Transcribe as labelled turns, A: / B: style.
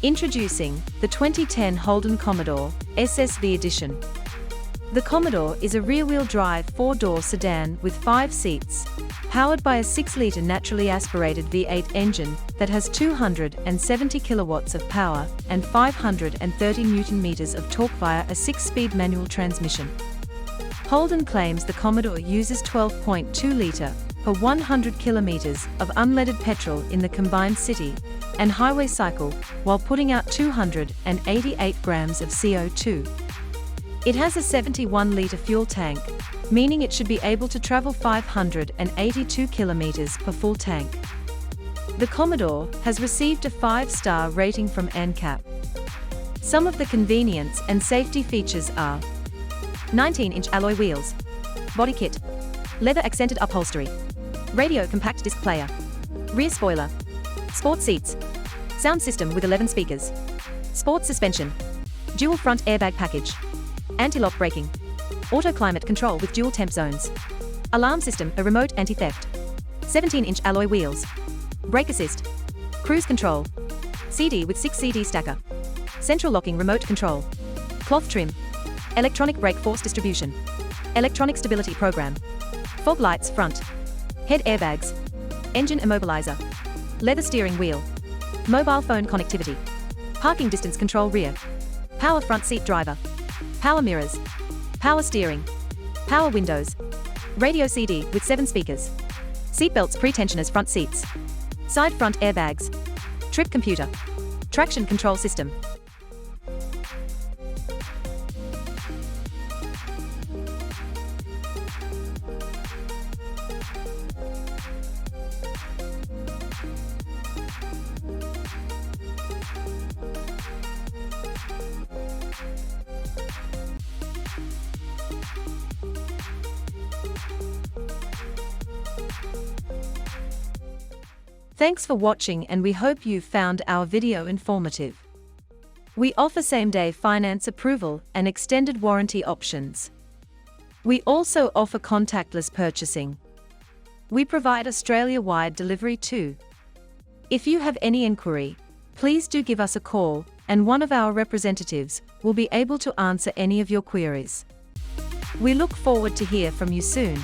A: Introducing the 2010 Holden Commodore SSV Edition. The Commodore is a rear-wheel drive 4-door sedan with 5 seats, powered by a 6-litre naturally aspirated V8 engine that has 270 kilowatts of power and 530 Newton-meters of torque via a 6-speed manual transmission. Holden claims the Commodore uses 12.2-litre per 100 kilometers of unleaded petrol in the combined city and highway cycle while putting out 288 grams of CO2. It has a 71-litre fuel tank, meaning it should be able to travel 582 kilometers per full tank. The Commodore has received a 5-star rating from ANCAP. Some of the convenience and safety features are 19-inch alloy wheels, body kit, leather accented upholstery, radio compact disc player, rear spoiler, sport seats, sound system with 11 speakers, sport suspension, dual front airbag package, anti-lock braking, auto climate control with dual temp zones, alarm system, a remote anti-theft, 17-inch alloy wheels, brake assist, cruise control, CD with 6 CD stacker, central locking remote control, cloth trim, electronic brake force distribution, electronic stability program, fog lights front, head airbags, engine immobilizer, leather steering wheel, mobile phone connectivity, parking distance control rear, power front seat driver, power mirrors, power steering, power windows, radio CD with 7 speakers, seatbelts pre-tensioners front seats, side front airbags, trip computer, traction control system. Thanks for watching, and we hope you found our video informative. We offer same-day finance approval and extended warranty options. We also offer contactless purchasing. We provide Australia-wide delivery too. If you have any inquiry, please do give us a call, and one of our representatives will be able to answer any of your queries. We look forward to hear from you soon.